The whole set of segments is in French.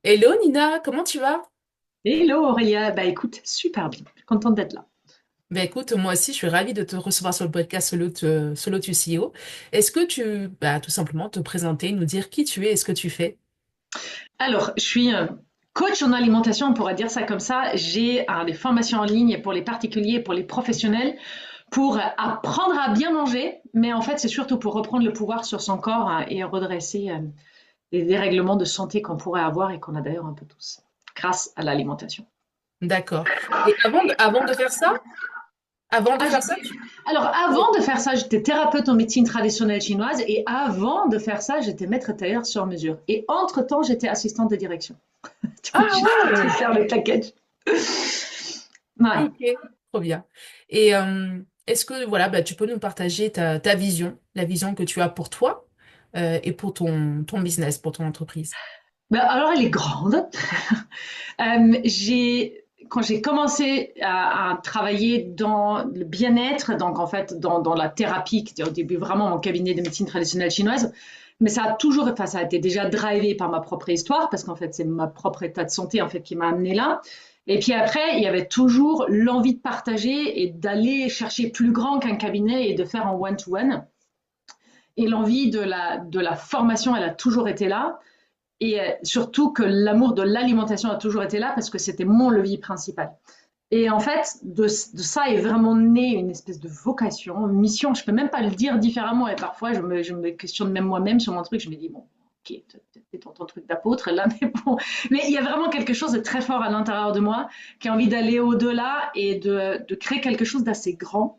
Hello Nina, comment tu vas? Hello Aurélia, bah écoute, super bien, contente d'être là. Ben écoute, moi aussi, je suis ravie de te recevoir sur le podcast Solo to CEO. Est-ce que tu, tout simplement te présenter, nous dire qui tu es et ce que tu fais? Alors, je suis coach en alimentation, on pourrait dire ça comme ça. J'ai des formations en ligne pour les particuliers et pour les professionnels pour apprendre à bien manger, mais en fait, c'est surtout pour reprendre le pouvoir sur son corps et redresser les dérèglements de santé qu'on pourrait avoir et qu'on a d'ailleurs un peu tous grâce à l'alimentation. D'accord. Et avant de faire ça, avant de Ah, faire ça, alors, avant de faire ça, j'étais thérapeute en médecine traditionnelle chinoise et avant de faire ça, j'étais maître tailleur sur mesure. Et entre-temps, j'étais assistante de direction. Donc, Ah juste pour te ouais, faire le package. Ouais. ok, trop bien. Et est-ce que voilà, tu peux nous partager ta vision, la vision que tu as pour toi et pour ton business, pour ton entreprise? Ben, alors, elle est grande. Quand j'ai commencé à travailler dans le bien-être, donc en fait dans la thérapie, qui était au début vraiment mon cabinet de médecine traditionnelle chinoise, mais ça a toujours, enfin ça a été déjà drivé par ma propre histoire, parce qu'en fait c'est ma propre état de santé en fait qui m'a amené là. Et puis après, il y avait toujours l'envie de partager et d'aller chercher plus grand qu'un cabinet et de faire en one-to-one. Et l'envie de la formation, elle a toujours été là. Et surtout que l'amour de l'alimentation a toujours été là parce que c'était mon levier principal. Et en fait, de ça est vraiment né une espèce de vocation, une mission. Je peux même pas le dire différemment. Et parfois, je me questionne même moi-même sur mon truc. Je me dis, bon, ok, t'es dans ton truc d'apôtre là, mais bon. Mais il y a vraiment quelque chose de très fort à l'intérieur de moi qui a envie d'aller au-delà et de créer quelque chose d'assez grand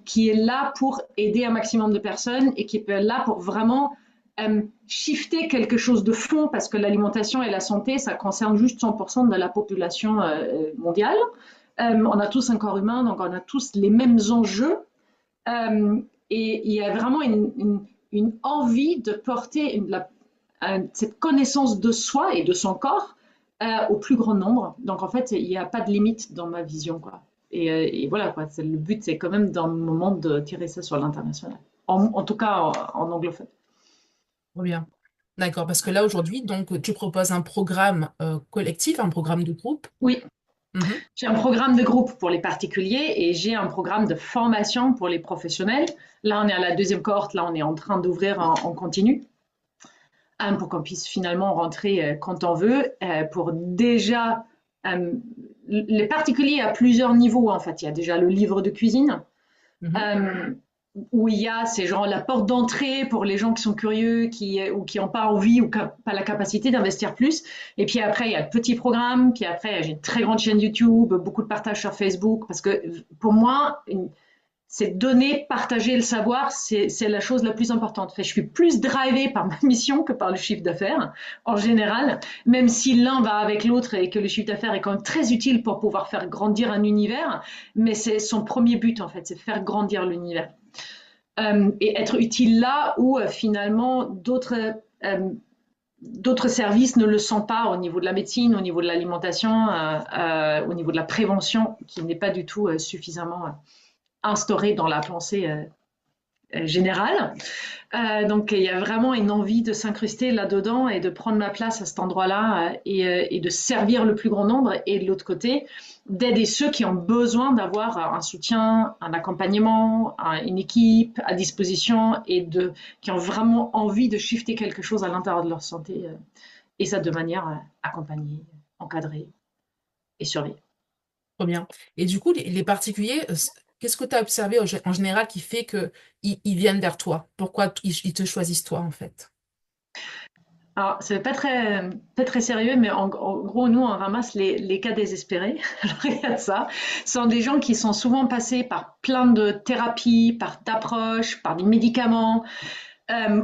qui est là pour aider un maximum de personnes et qui est là pour vraiment shifter quelque chose de fond parce que l'alimentation et la santé, ça concerne juste 100% de la population mondiale. On a tous un corps humain, donc on a tous les mêmes enjeux. Euh, et il y a vraiment une envie de porter cette connaissance de soi et de son corps au plus grand nombre. Donc en fait, il n'y a pas de limite dans ma vision, quoi. Et voilà, quoi. Le but, c'est quand même dans le moment de tirer ça sur l'international. En tout cas, en anglophone. Trop bien. D'accord, parce que là aujourd'hui, donc tu proposes un programme collectif, un programme de groupe. Oui, Mhm. j'ai un programme de groupe pour les particuliers et j'ai un programme de formation pour les professionnels. Là, on est à la deuxième cohorte. Là, on est en train d'ouvrir en continu. Pour qu'on puisse finalement rentrer quand on veut, pour déjà euh, les particuliers à plusieurs niveaux en fait. Il y a déjà le livre de cuisine Mhm. euh, où il y a c'est genre la porte d'entrée pour les gens qui sont curieux ou qui n'ont pas envie ou pas la capacité d'investir plus. Et puis après il y a le petit programme, puis après j'ai une très grande chaîne YouTube, beaucoup de partages sur Facebook parce que pour moi c'est donner, partager le savoir, c'est la chose la plus importante. Je suis plus drivée par ma mission que par le chiffre d'affaires, en général, même si l'un va avec l'autre et que le chiffre d'affaires est quand même très utile pour pouvoir faire grandir un univers, mais c'est son premier but, en fait, c'est faire grandir l'univers. Et être utile là où finalement d'autres services ne le sont pas au niveau de la médecine, au niveau de l'alimentation, au niveau de la prévention, qui n'est pas du tout suffisamment instauré dans la pensée générale. Donc il y a vraiment une envie de s'incruster là-dedans et de prendre ma place à cet endroit-là et de servir le plus grand nombre. Et de l'autre côté, d'aider ceux qui ont besoin d'avoir un soutien, un accompagnement, une équipe à disposition qui ont vraiment envie de shifter quelque chose à l'intérieur de leur santé et ça de manière accompagnée, encadrée et surveillée. Trop bien. Et du coup, les particuliers, qu'est-ce que tu as observé en général qui fait que ils viennent vers toi? Pourquoi ils te choisissent toi, en fait? Alors, c'est pas très sérieux, mais en gros, nous, on ramasse les cas désespérés. Alors, il y a de ça. Ce sont des gens qui sont souvent passés par plein de thérapies, par d'approches, par des médicaments,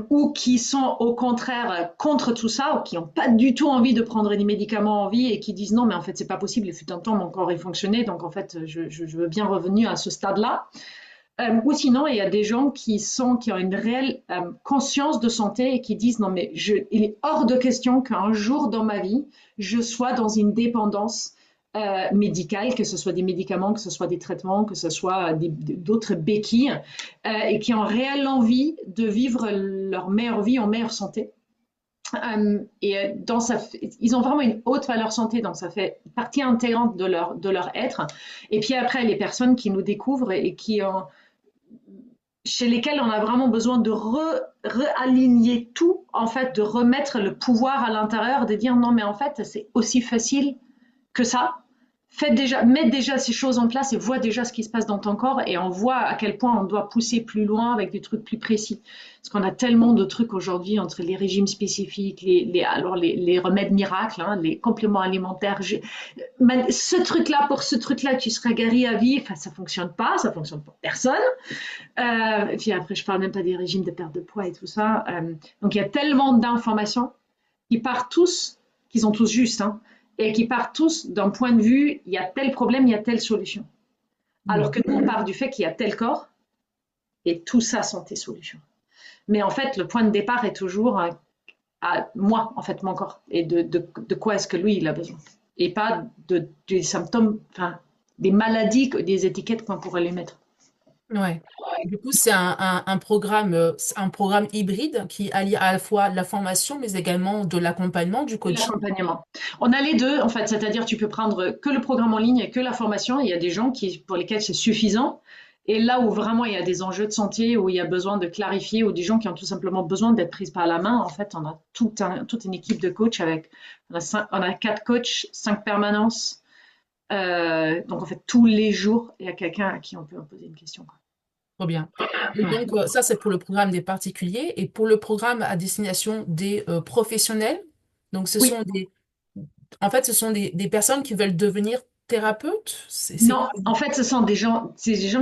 ou qui sont au contraire contre tout ça, ou qui n'ont pas du tout envie de prendre des médicaments en vie et qui disent non, mais en fait, c'est pas possible. Il fut un temps, mon corps il fonctionnait, donc en fait, je veux bien revenir à ce stade-là. Ou sinon, il y a des gens qui ont une réelle conscience de santé et qui disent non mais il est hors de question qu'un jour dans ma vie, je sois dans une dépendance médicale, que ce soit des médicaments, que ce soit des traitements, que ce soit d'autres béquilles, et qui ont réelle envie de vivre leur meilleure vie en meilleure santé. Ils ont vraiment une haute valeur santé, donc ça fait partie intégrante de leur être. Et puis après, les personnes qui nous découvrent et chez lesquelles on a vraiment besoin de réaligner tout, en fait, de remettre le pouvoir à l'intérieur, de dire non, mais en fait, c'est aussi facile que ça. Mets déjà ces choses en place et vois déjà ce qui se passe dans ton corps et on voit à quel point on doit pousser plus loin avec des trucs plus précis. Parce qu'on a tellement de trucs aujourd'hui entre les régimes spécifiques, les remèdes miracles, hein, les compléments alimentaires. Ce truc-là, pour ce truc-là, tu seras guéri à vie. Enfin, ça fonctionne pas, ça fonctionne pour personne. Et puis après, je parle même pas des régimes de perte de poids et tout ça. Donc il y a tellement d'informations qui partent tous, qui sont tous justes, hein, et qui partent tous d'un point de vue, il y a tel problème, il y a telle solution. Alors que nous, on part du fait qu'il y a tel corps, et tout ça sont tes solutions. Mais en fait, le point de départ est toujours à moi, en fait, mon corps, et de quoi est-ce que lui, il a besoin. Et pas des symptômes, enfin, des maladies, des étiquettes qu'on pourrait lui mettre. Ouais. Du coup, c'est un programme hybride qui allie à la fois la formation, mais également de l'accompagnement, du coaching. L'accompagnement. On a les deux, en fait, c'est-à-dire tu peux prendre que le programme en ligne et que la formation. Il y a des gens pour lesquels c'est suffisant. Et là où vraiment il y a des enjeux de santé, où il y a besoin de clarifier, ou des gens qui ont tout simplement besoin d'être pris par la main, en fait, on a toute une équipe de coachs on a 4 coachs, 5 permanences. Donc en fait, tous les jours, il y a quelqu'un à qui on peut poser une question, quoi. Trop bien. Et donc, ça, c'est pour le programme des particuliers. Et pour le programme à destination des professionnels, donc Oui, en fait, ce sont des personnes qui veulent devenir thérapeutes. C'est non, quoi? en fait, c'est des gens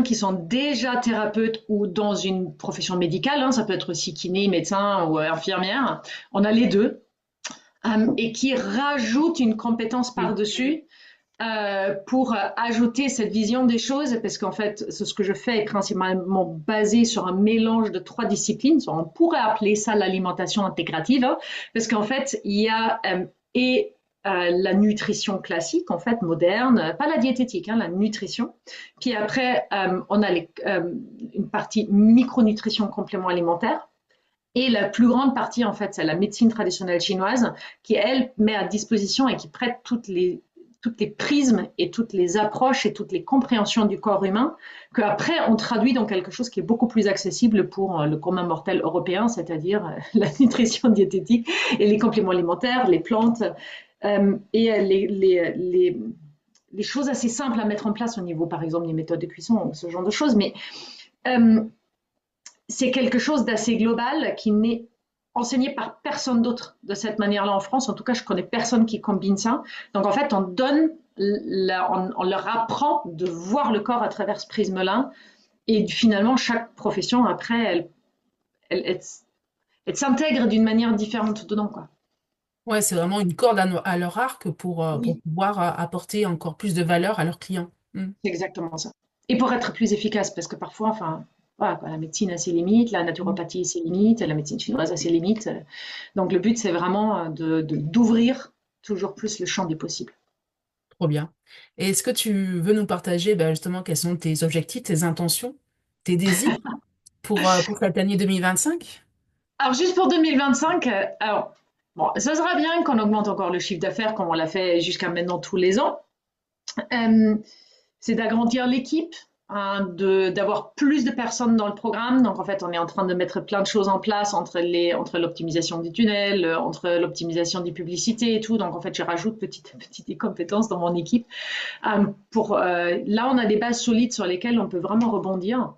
qui sont déjà thérapeutes ou dans une profession médicale, hein, ça peut être aussi kiné, médecin ou infirmière. On a les deux, et qui rajoutent une compétence Oui. par-dessus pour ajouter cette vision des choses, parce qu'en fait, ce que je fais est principalement basé sur un mélange de 3 disciplines. On pourrait appeler ça l'alimentation intégrative, hein, parce qu'en fait, il y a et la nutrition classique, en fait, moderne, pas la diététique, hein, la nutrition. Puis après, on a une partie micronutrition complément alimentaire. Et la plus grande partie, en fait, c'est la médecine traditionnelle chinoise qui, elle, met à disposition et qui prête toutes les prismes et toutes les approches et toutes les compréhensions du corps humain, qu'après, on traduit dans quelque chose qui est beaucoup plus accessible pour le commun mortel européen, c'est-à-dire la nutrition diététique et les compléments alimentaires, les plantes, et les choses assez simples à mettre en place au niveau, par exemple, des méthodes de cuisson ou ce genre de choses. Mais euh, c'est quelque chose d'assez global qui n'est enseigné par personne d'autre de cette manière-là en France. En tout cas, je connais personne qui combine ça. Donc, en fait, on leur apprend de voir le corps à travers ce prisme-là. Et finalement, chaque profession, après, elle s'intègre d'une manière différente dedans, quoi. Ouais, c'est vraiment une corde à leur arc pour Oui, pouvoir apporter encore plus de valeur à leurs clients. Mm. c'est exactement ça. Et pour être plus efficace, parce que parfois, enfin, voilà, quoi, la médecine a ses limites, la naturopathie a ses limites, la médecine chinoise a ses limites. Donc le but, c'est vraiment d'ouvrir toujours plus le champ des possibles. Trop bien. Et est-ce que tu veux nous partager ben, justement quels sont tes objectifs, tes intentions, tes désirs pour cette année 2025? Alors juste pour 2025, bon, ça sera bien qu'on augmente encore le chiffre d'affaires comme on l'a fait jusqu'à maintenant tous les ans. Euh, c'est d'agrandir l'équipe, hein, d'avoir plus de personnes dans le programme. Donc en fait, on est en train de mettre plein de choses en place entre l'optimisation des tunnels, entre l'optimisation des publicités et tout. Donc en fait, je rajoute petites compétences dans mon équipe. Là, on a des bases solides sur lesquelles on peut vraiment rebondir.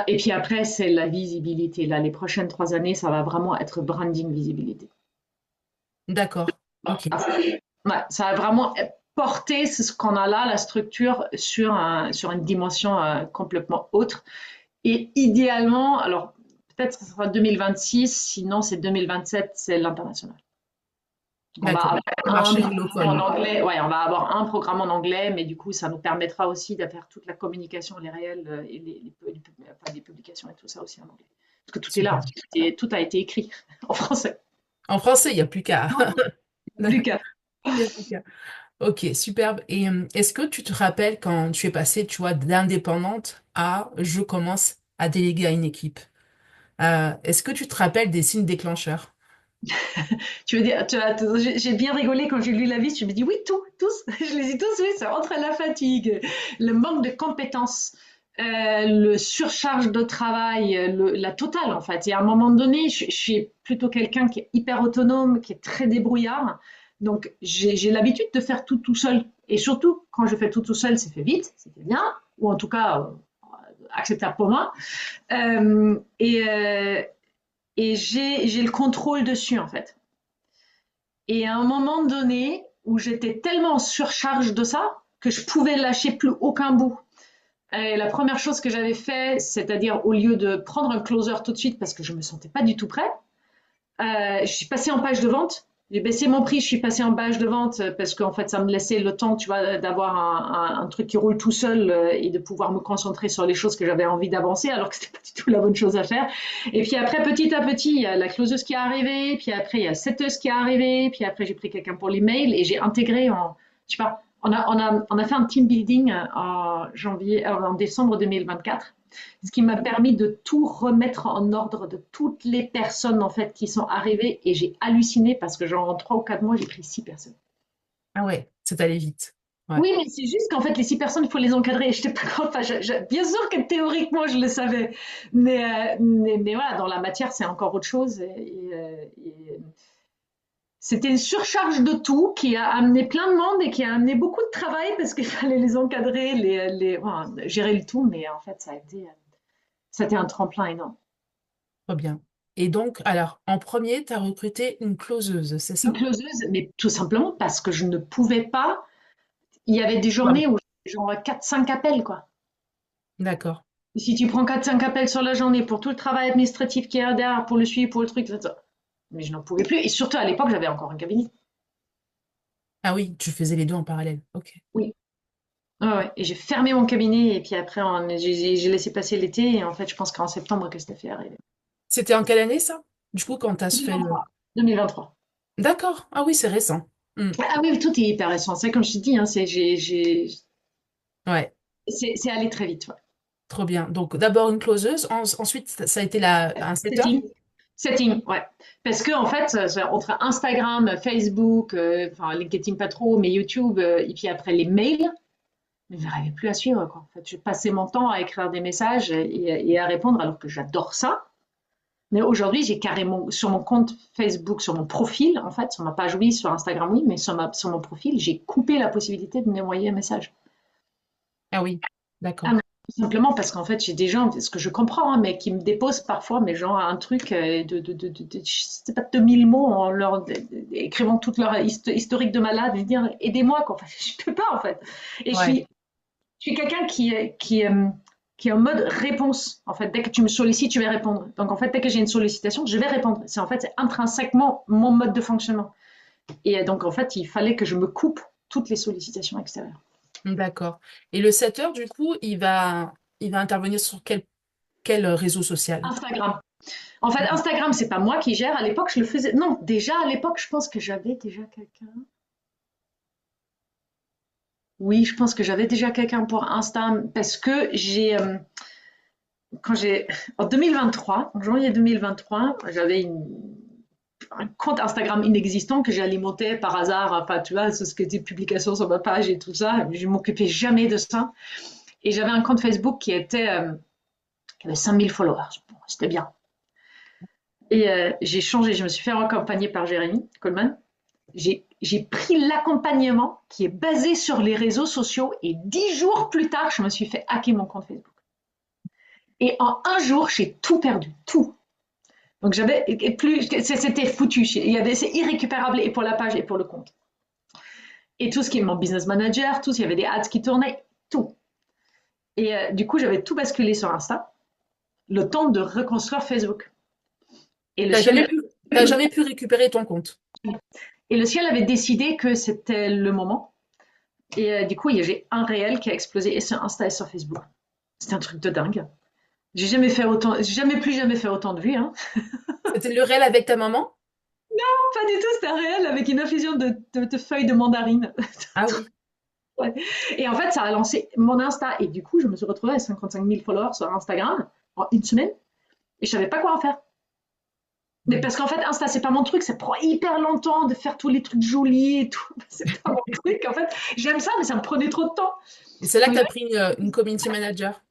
Et puis après, c'est la visibilité. Là, les prochaines 3 années, ça va vraiment être branding visibilité. D'accord. Ok. Ah, ouais, ça va vraiment porter ce qu'on a là, la structure, sur une dimension complètement autre. Et idéalement, alors peut-être que ce sera 2026, sinon c'est 2027, c'est l'international. On va D'accord. avoir un Marché programme en anglophone. anglais, ouais, on va avoir un programme en anglais, mais du coup, ça nous permettra aussi de faire toute la communication, les réels et les publications et tout ça aussi en anglais. Parce que tout est là, Super. tout a été écrit en français. En français, il n'y a plus qu'à. Plus qu'à. Il y a plus qu'à. Ok, superbe. Et est-ce que tu te rappelles quand tu es passée, tu vois, d'indépendante à je commence à déléguer à une équipe? Est-ce que tu te rappelles des signes déclencheurs? Tu veux dire, j'ai bien rigolé quand j'ai lu la liste. Je me dis oui, tous. Je les ai tous, oui, ça entre la fatigue, le manque de compétences, le surcharge de travail, la totale en fait. Et à un moment donné, je suis plutôt quelqu'un qui est hyper autonome, qui est très débrouillard. Donc j'ai l'habitude de faire tout seul. Et surtout, quand je fais tout seul, c'est fait vite, c'est fait bien, ou en tout cas acceptable pour moi. Euh, et euh, et j'ai le contrôle dessus en fait. Et à un moment donné où j'étais tellement en surcharge de ça que je pouvais lâcher plus aucun bout. Et la première chose que j'avais fait, c'est-à-dire au lieu de prendre un closer tout de suite parce que je me sentais pas du tout prêt, je suis passée en page de vente. J'ai baissé mon prix, je suis passée en page de vente parce qu'en fait, ça me laissait le temps, tu vois, d'avoir un truc qui roule tout seul et de pouvoir me concentrer sur les choses que j'avais envie d'avancer, alors que c'était pas du tout la bonne chose à faire. Et puis après, petit à petit, il y a la closeuse qui est arrivée, puis après, il y a la setteuse qui est arrivée, puis après, j'ai pris quelqu'un pour l'email et j'ai intégré je sais pas, on a fait un team building en décembre 2024, ce qui m'a permis de tout remettre en ordre de toutes les personnes en fait qui sont arrivées et j'ai halluciné parce que genre en 3 ou 4 mois j'ai pris 6 personnes. Ah ouais, c'est allé vite. Ouais. Oui, mais c'est juste qu'en fait les 6 personnes il faut les encadrer. Je pas enfin, bien sûr que théoriquement je le savais, mais voilà dans la matière c'est encore autre chose et c'était une surcharge de tout qui a amené plein de monde et qui a amené beaucoup de travail parce qu'il fallait les encadrer, voilà, gérer le tout, mais en fait ça a été un tremplin énorme. Trop bien. Et donc, alors, en premier, tu as recruté une closeuse, c'est Une ça? closeuse, mais tout simplement parce que je ne pouvais pas. Il y avait des Ouais. journées où j'avais genre 4, 5 appels, quoi. D'accord. Et si tu prends 4, 5 appels sur la journée pour tout le travail administratif qu'il y a derrière, pour le suivi, pour le truc, mais je n'en pouvais plus. Et surtout à l'époque, j'avais encore un cabinet. Ah oui, tu faisais les deux en parallèle. Ok. Oui. Ouais, ouais. Et j'ai fermé mon cabinet et puis après, j'ai laissé passer l'été. Et en fait, je pense qu'en septembre que c'était fait arriver. C'était en quelle année, ça? Du coup, quand tu as fait le... 2023. 2023. D'accord. Ah oui, c'est récent. Hmm. Ah oui, tout est hyper récent. C'est comme je te dis, hein, Ouais, c'est allé très vite. Ouais. trop bien. Donc, d'abord une closeuse, ensuite, ça a été un setter? Setting. Setting, ouais. Parce que en fait, entre Instagram, Facebook, enfin LinkedIn pas trop, mais YouTube, et puis après les mails, mais j'arrivais plus à suivre, quoi. En fait, je passais mon temps à écrire des messages et à répondre alors que j'adore ça. Mais aujourd'hui, j'ai carrément sur mon compte Facebook, sur mon profil, en fait, sur ma page oui, sur Instagram oui, mais sur mon profil, j'ai coupé la possibilité de m'envoyer un message. Ah oui, Ah, d'accord. mais tout simplement parce qu'en fait, j'ai des gens, ce que je comprends, hein, mais qui me déposent parfois, mais genre un truc je sais pas, de 1000 mots en écrivant toute leur historique de malade et dire aidez-moi, quoi. Enfin, je peux pas, en fait. Et Ouais. je suis quelqu'un qui est en mode réponse. En fait, dès que tu me sollicites, je vais répondre. Donc, en fait, dès que j'ai une sollicitation, je vais répondre. C'est intrinsèquement mon mode de fonctionnement. Et donc, en fait, il fallait que je me coupe toutes les sollicitations extérieures. D'accord. Et le setter, du coup, il va intervenir sur quel réseau social? Instagram. En fait, Instagram, c'est pas moi qui gère. À l'époque, je le faisais. Non, déjà à l'époque, je pense que j'avais déjà quelqu'un. Oui, je pense que j'avais déjà quelqu'un pour Insta parce que quand j'ai, en 2023, en janvier 2023, j'avais un compte Instagram inexistant que j'ai alimenté par hasard. Enfin, tu vois, ce qui était publication sur ma page et tout ça. Je m'occupais jamais de ça. Et j'avais un compte Facebook qui avait 5000 followers. Bon, c'était bien. Et j'ai changé. Je me suis fait accompagner par Jérémy Coleman. J'ai pris l'accompagnement qui est basé sur les réseaux sociaux et 10 jours plus tard, je me suis fait hacker mon compte Facebook. Et en un jour, j'ai tout perdu, tout. Donc j'avais et plus, c'était foutu. C'est irrécupérable et pour la page et pour le compte. Et tout ce qui est mon business manager, tout, il y avait des ads qui tournaient, tout. Et du coup, j'avais tout basculé sur Insta, le temps de reconstruire Facebook. Et le T'as jamais ciel, pu, t'as jamais pu récupérer ton compte. et le ciel avait décidé que c'était le moment. Et du coup, j'ai un réel qui a explosé et sur Insta et sur Facebook. C'était un truc de dingue. J'ai jamais plus jamais fait autant de vues. Hein. C'était le réel avec ta maman? Pas du tout, c'était un réel avec une infusion de feuilles de mandarine. Ah oui. Ouais. Et en fait, ça a lancé mon Insta. Et du coup, je me suis retrouvée à 55 000 followers sur Instagram en une semaine. Et je savais pas quoi en faire. Mais parce qu'en fait, Insta, c'est pas mon truc, ça prend hyper longtemps de faire tous les trucs jolis et tout. C'est pas mon truc. En fait, j'aime ça, mais ça me prenait trop de temps. Et c'est là que Donc, tu as pris une community manager.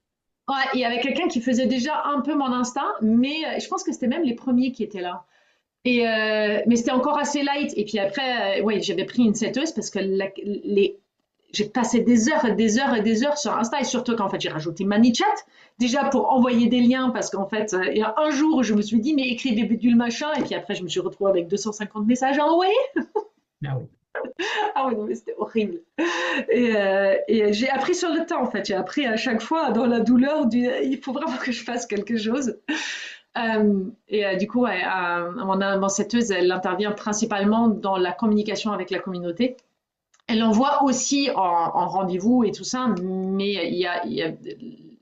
ouais, et avec quelqu'un qui faisait déjà un peu mon Insta, mais je pense que c'était même les premiers qui étaient là. Mais c'était encore assez light. Et puis après, ouais, j'avais pris une setteuse parce que j'ai passé des heures et des heures et des heures sur Insta et surtout qu'en fait j'ai rajouté ManyChat déjà pour envoyer des liens parce qu'en fait il y a un jour où je me suis dit mais écrivez bidule machin et puis après je me suis retrouvée avec 250 messages à envoyer. Ah oui. Ah ouais non mais c'était horrible. Et j'ai appris sur le temps en fait. J'ai appris à chaque fois dans la douleur du il faut vraiment que je fasse quelque chose. Du coup, ouais, mon setteuse, elle intervient principalement dans la communication avec la communauté. Elle envoie aussi en rendez-vous et tout ça, mais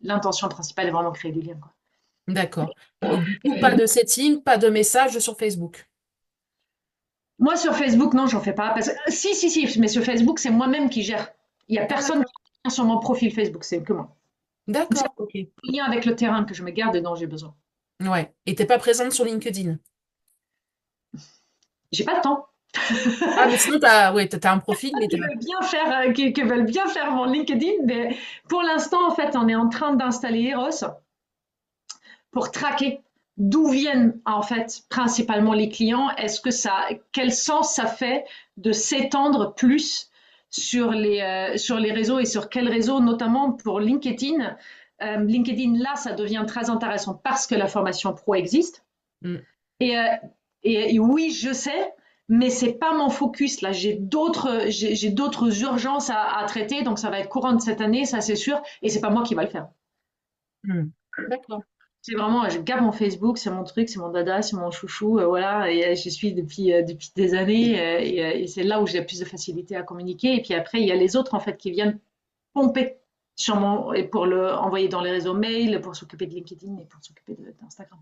l'intention principale est vraiment créer du lien, quoi. D'accord. Et du coup, pas de setting, pas de message sur Facebook. Moi, sur Facebook, non, j'en fais pas. Si, mais sur Facebook, c'est moi-même qui gère. Il y a Ah, personne d'accord. qui vient sur mon profil Facebook, c'est que moi. C'est D'accord, ok. le lien avec le terrain que je me garde et dont j'ai besoin. Ouais. Et t'es pas présente sur LinkedIn. J'ai pas de temps. Ah, mais sinon, t'as un profil, mais t'as... Qui veulent bien faire mon LinkedIn, mais pour l'instant, en fait, on est en train d'installer Eros pour traquer d'où viennent en fait principalement les clients. Quel sens ça fait de s'étendre plus sur les réseaux et sur quels réseaux, notamment pour LinkedIn. LinkedIn, là, ça devient très intéressant parce que la formation pro existe. Hmm. Et, euh, et oui, je sais, mais c'est pas mon focus. Là, j'ai d'autres urgences à traiter, donc ça va être courant de cette année, ça c'est sûr, et c'est pas moi qui va le faire. Hmm. D'accord. C'est vraiment, je garde mon Facebook, c'est mon truc, c'est mon dada, c'est mon chouchou, voilà, et j'y suis depuis des années, et c'est là où j'ai le plus de facilité à communiquer. Et puis après, il y a les autres en fait qui viennent pomper sur et pour le envoyer dans les réseaux mail, pour s'occuper de LinkedIn et pour s'occuper d'Instagram.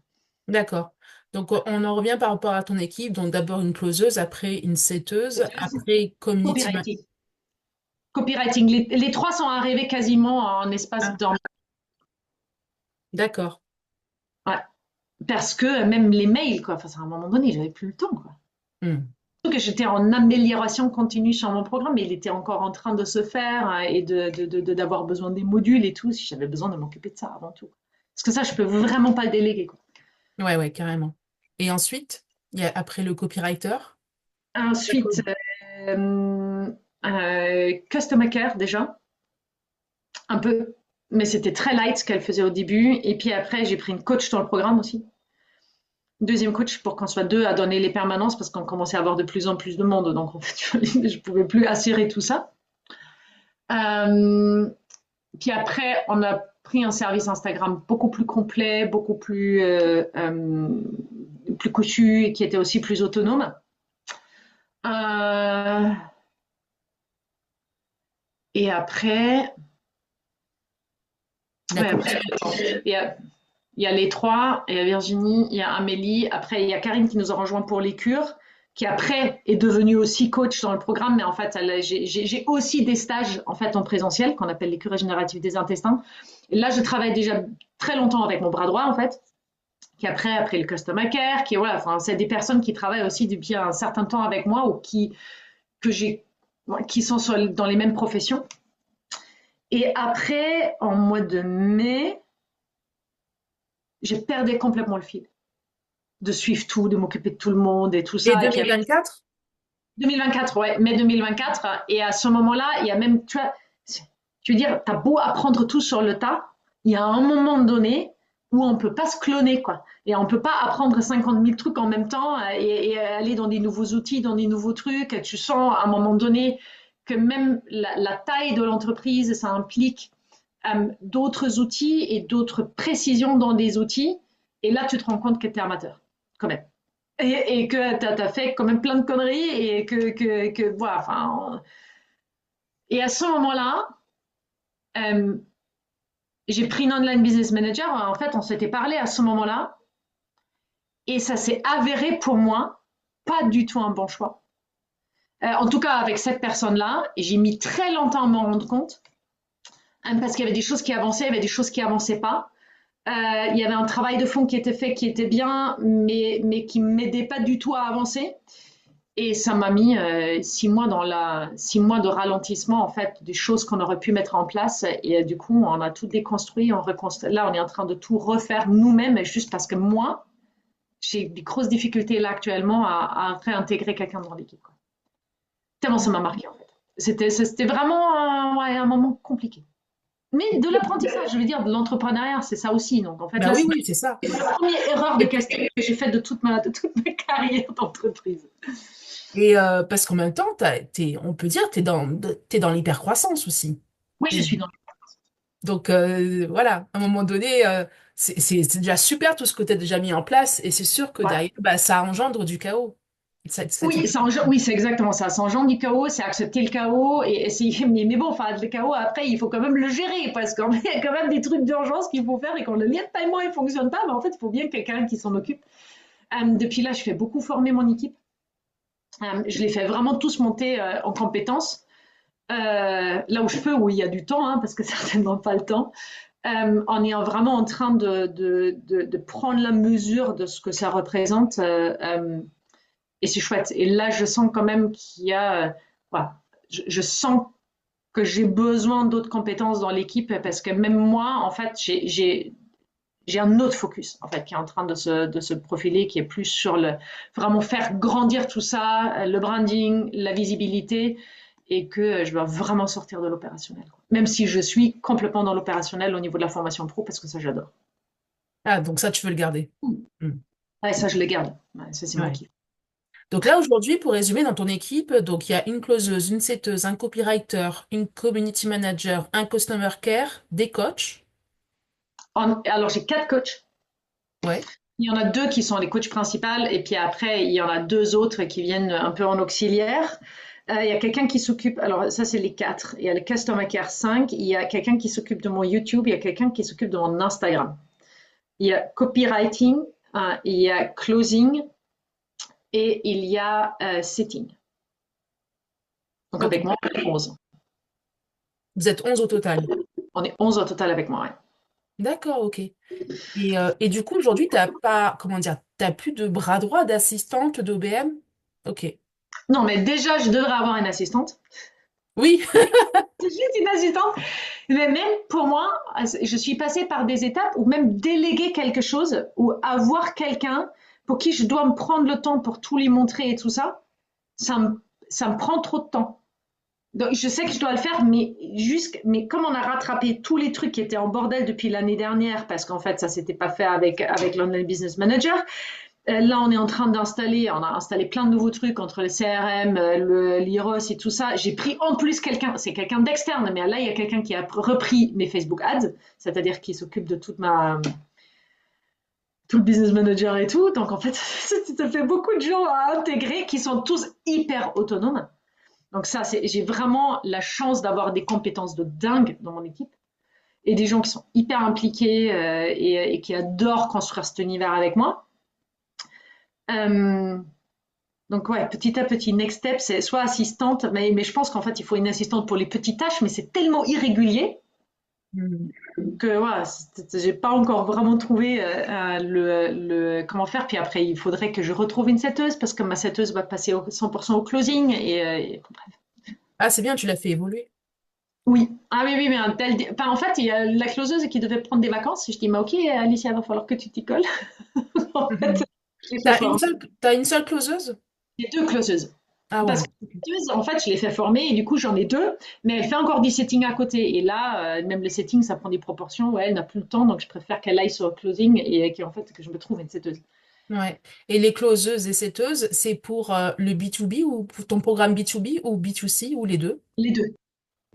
D'accord. Donc, on en revient par rapport à ton équipe. Donc, d'abord une closeuse, après une setteuse, après community man... Copywriting. Copywriting. Les trois sont arrivés quasiment en espace Ah, d'un. d'accord. Ouais. Parce que même les mails, quoi. Enfin, à un moment donné, j'avais plus le temps, quoi. Hmm. Surtout que j'étais en amélioration continue sur mon programme, mais il était encore en train de se faire et d'avoir besoin des modules et tout. Si j'avais besoin de m'occuper de ça avant tout. Parce que ça, je peux vraiment pas le déléguer, quoi. Ouais, ouais, carrément. Et ensuite, il y a après le copywriter. Ensuite, D'accord. Customer Care déjà, un peu, mais c'était très light ce qu'elle faisait au début. Et puis après, j'ai pris une coach dans le programme aussi. Deuxième coach pour qu'on soit deux à donner les permanences parce qu'on commençait à avoir de plus en plus de monde. Donc en fait, je pouvais plus assurer tout ça. Euh, Puis après, on a pris un service Instagram beaucoup plus complet, beaucoup plus cousu et qui était aussi plus autonome. Euh, et après, ouais, D'accord. après, il y a, il y a les trois, il y a Virginie, il y a Amélie, après il y a Karine qui nous a rejoint pour les cures, qui après est devenue aussi coach dans le programme, mais en fait j'ai aussi des stages en fait en présentiel qu'on appelle les cures régénératives des intestins. Et là je travaille déjà très longtemps avec mon bras droit en fait, qui après le customer care, qui voilà, enfin c'est des personnes qui travaillent aussi depuis un certain temps avec moi ou que j'ai qui sont dans les mêmes professions. Et après en mois de mai, j'ai perdu complètement le fil de suivre tout, de m'occuper de tout le monde et tout Et ça. Et puis 2024? 2024, ouais, mai 2024. Et à ce moment-là, il y a même, tu veux dire, t'as beau apprendre tout sur le tas, il y a un moment donné où on peut pas se cloner, quoi. Et on peut pas apprendre 50 000 trucs en même temps et aller dans des nouveaux outils, dans des nouveaux trucs. Tu sens à un moment donné que même la taille de l'entreprise, ça implique d'autres outils et d'autres précisions dans des outils. Et là, tu te rends compte que tu es amateur, quand même. Et que tu as fait quand même plein de conneries et voilà, enfin. Et à ce moment-là, euh, j'ai pris une online business manager. En fait, on s'était parlé à ce moment-là et ça s'est avéré pour moi pas du tout un bon choix. En tout cas, avec cette personne-là, j'ai mis très longtemps à m'en rendre compte parce qu'il y avait des choses qui avançaient, il y avait des choses qui avançaient pas. Il y avait un travail de fond qui était fait, qui était bien, mais qui ne m'aidait pas du tout à avancer. Et ça m'a mis 6 mois 6 mois de ralentissement, en fait, des choses qu'on aurait pu mettre en place. Et du coup, on a tout déconstruit, on reconstruit. Là, on est en train de tout refaire nous-mêmes, juste parce que moi, j'ai des grosses difficultés là actuellement à réintégrer quelqu'un dans l'équipe, quoi. Tellement ça m'a marqué, en fait. C'était vraiment ouais, un moment compliqué. Mais de l'apprentissage, je veux dire, de l'entrepreneuriat, c'est ça aussi. Donc, en fait, Bah là, oui, c'est oui, c'est ça. la première erreur de Et puis, casting que j'ai faite de toute ma carrière d'entreprise. parce qu'en même temps, on peut dire, t'es dans l'hypercroissance aussi. Oui, je T'es- suis dans. Donc voilà, à un moment donné, c'est déjà super tout ce que tu as déjà mis en place et c'est sûr que Ouais. derrière, bah, ça engendre du chaos. Oui, oui, c'est exactement ça. Ça engendre du chaos, c'est accepter le chaos et essayer. Mais bon, enfin, le chaos, après, il faut quand même le gérer parce qu'il y a quand même des trucs d'urgence qu'il faut faire et quand le lien de paiement ne fonctionne pas, mais en fait, il faut bien quelqu'un qui s'en occupe. Depuis là, je fais beaucoup former mon équipe. Je les fais vraiment tous monter en compétences. Là où je peux, où il y a du temps, hein, parce que certainement pas le temps, en étant vraiment en train de prendre la mesure de ce que ça représente. Et c'est chouette. Et là, je sens quand même qu'il y a, voilà, je sens que j'ai besoin d'autres compétences dans l'équipe parce que même moi, en fait, j'ai un autre focus en fait qui est en train de se profiler, qui est plus sur le vraiment faire grandir tout ça, le branding, la visibilité, et que je dois vraiment sortir de l'opérationnel. Même si je suis complètement dans l'opérationnel au niveau de la formation pro, parce que ça j'adore. Ah, donc ça, tu veux le garder. Hmm. Ouais, ça je le garde. Ouais, ça c'est mon Ouais. kiff. Donc là, aujourd'hui, pour résumer, dans ton équipe, donc il y a une closeuse, une setteuse, un copywriter, une community manager, un customer care, des coachs. Alors j'ai 4 coachs. Ouais. Il y en a 2 qui sont les coachs principaux et puis après, il y en a 2 autres qui viennent un peu en auxiliaire. Il y a quelqu'un qui s'occupe, alors ça c'est les 4. Il y a le Customer Care 5, il y a quelqu'un qui s'occupe de mon YouTube, il y a quelqu'un qui s'occupe de mon Instagram. Il y a copywriting, il y a closing et il y a setting. Donc Ok. avec moi, on est 11. Vous êtes 11 au total. On est 11 au total avec moi, ouais. D'accord, ok. Et du coup, aujourd'hui, t'as pas, comment dire, t'as plus de bras droit d'assistante d'OBM? Ok. Non, mais déjà, je devrais avoir une assistante. Oui. C'est juste une assistante. Mais même pour moi, je suis passée par des étapes où même déléguer quelque chose ou avoir quelqu'un pour qui je dois me prendre le temps pour tout lui montrer et tout ça, ça me, ça me prend trop de temps. Donc, je sais que je dois le faire, mais comme on a rattrapé tous les trucs qui étaient en bordel depuis l'année dernière, parce qu'en fait, ça s'était pas fait avec l'Online Business Manager, là, on est en train on a installé plein de nouveaux trucs entre le CRM, l'IROS et tout ça. J'ai pris en plus c'est quelqu'un d'externe, mais là, il y a quelqu'un qui a repris mes Facebook Ads, c'est-à-dire qui s'occupe de tout le business manager et tout. Donc, en fait, ça fait beaucoup de gens à intégrer qui sont tous hyper autonomes. Donc ça, j'ai vraiment la chance d'avoir des compétences de dingue dans mon équipe et des gens qui sont hyper impliqués et qui adorent construire cet univers avec moi. Euh, donc ouais, petit à petit, next step, c'est soit assistante, mais je pense qu'en fait, il faut une assistante pour les petites tâches, mais c'est tellement irrégulier Hmm. que voilà, j'ai pas encore vraiment trouvé comment faire. Puis après, il faudrait que je retrouve une setteuse parce que ma setteuse va passer 100% au closing Ah, c'est bien, tu l'as fait évoluer. oui. Ah oui, oui, mais enfin, en fait, il y a la closeuse qui devait prendre des vacances. Je dis, mais ok, Alicia, il va falloir que tu t'y colles. En fait, Mhm. je l'ai fait former. T'as une seule closeuse? J'ai 2 closeuses. Ah Parce ouais. que la closeuse, en fait, je l'ai fait former et du coup, j'en ai 2. Mais elle fait encore du setting à côté. Et là, même le setting, ça prend des proportions. Ouais, elle n'a plus le temps. Donc, je préfère qu'elle aille sur le closing et qu'en fait, que je me trouve une setteuse. Ouais. Et les closeuses et setteuses, c'est pour le B2B ou pour ton programme B2B ou B2C ou les deux? Les deux.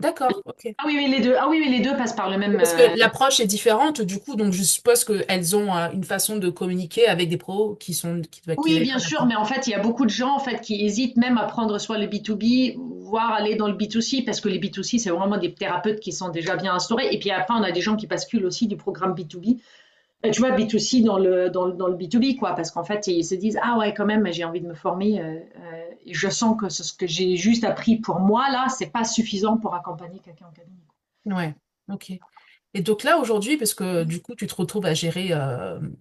D'accord, ok. Ah oui, oui, les deux. Ah oui, oui, les deux passent par le même. Parce que l'approche est différente, du coup, donc je suppose qu'elles ont une façon de communiquer avec des pros qui va Oui, être bien sûr, adaptée. mais en fait, il y a beaucoup de gens en fait qui hésitent même à prendre soit le B2B, voire aller dans le B2C, parce que les B2C, c'est vraiment des thérapeutes qui sont déjà bien instaurés. Et puis après, on a des gens qui basculent aussi du programme B2B. Tu vois, B2C dans le B2B, quoi, parce qu'en fait, ils se disent, ah ouais, quand même, j'ai envie de me former. Et je sens que ce que j'ai juste appris pour moi, là, c'est pas suffisant pour accompagner quelqu'un en cabinet. Ouais, ok. Et donc là, aujourd'hui, parce que du coup, tu te retrouves à gérer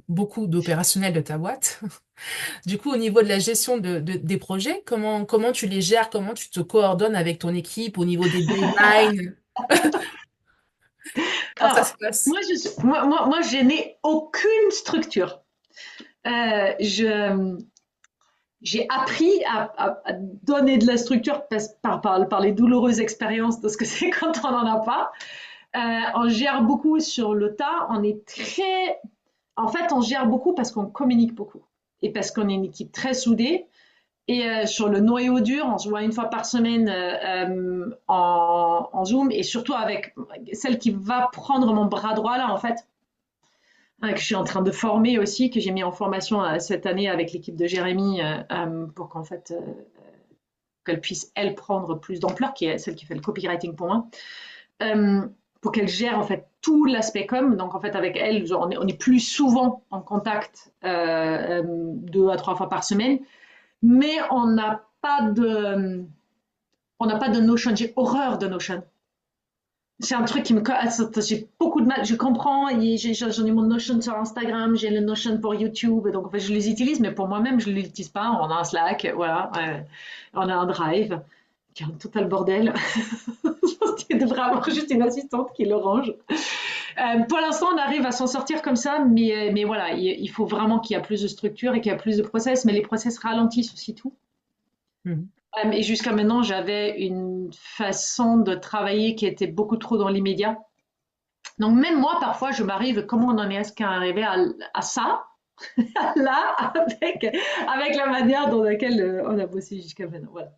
beaucoup d'opérationnels de ta boîte, du coup, au niveau de la gestion des projets, comment tu les gères, comment tu te coordonnes avec ton équipe au niveau des deadlines, comment ça se Alors, passe? moi, je n'ai aucune structure. Je j'ai appris à donner de la structure par les douloureuses expériences de ce que c'est quand on n'en a pas. On gère beaucoup sur le tas. En fait, on gère beaucoup parce qu'on communique beaucoup et parce qu'on est une équipe très soudée. Et sur le noyau dur, on se voit une fois par semaine en Zoom et surtout avec celle qui va prendre mon bras droit là en fait, que je suis en train de former aussi, que j'ai mis en formation cette année avec l'équipe de Jérémy pour qu'en fait qu'elle puisse elle prendre plus d'ampleur, qui est celle qui fait le copywriting pour moi, euh, pour qu'elle gère en fait tout l'aspect com. Donc en fait avec elle, on est plus souvent en contact 2 à 3 fois par semaine, mais on n'a pas de Notion. J'ai horreur de Notion. C'est un truc qui me. J'ai beaucoup de mal. Je comprends. J'en ai mon Notion sur Instagram, j'ai le Notion pour YouTube. Donc, en fait, je les utilise, mais pour moi-même, je ne les utilise pas. On a un Slack, voilà. On a un Drive, qui est un total bordel. Il devrait avoir juste une assistante qui le range. Pour l'instant, on arrive à s'en sortir comme ça, mais voilà, il faut vraiment qu'il y ait plus de structure et qu'il y ait plus de process. Mais les process ralentissent aussi tout. Mhm. Et jusqu'à maintenant, j'avais une façon de travailler qui était beaucoup trop dans l'immédiat. Donc même moi, parfois, je m'arrive, comment on en est arrivé à ça, là, avec la manière dans laquelle on a bossé jusqu'à maintenant. Voilà.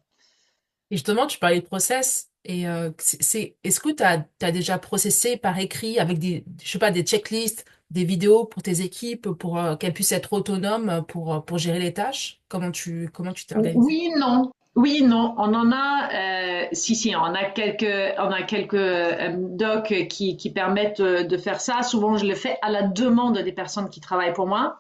Et justement, tu parlais de process. Et est-ce que tu as déjà processé par écrit avec je sais pas, des checklists, des vidéos pour tes équipes, pour qu'elles puissent être autonomes pour gérer les tâches? Comment tu t'es organisé? Oui, non. Oui, non. On en a, si, on a quelques docs qui permettent de faire ça. Souvent, je le fais à la demande des personnes qui travaillent pour moi.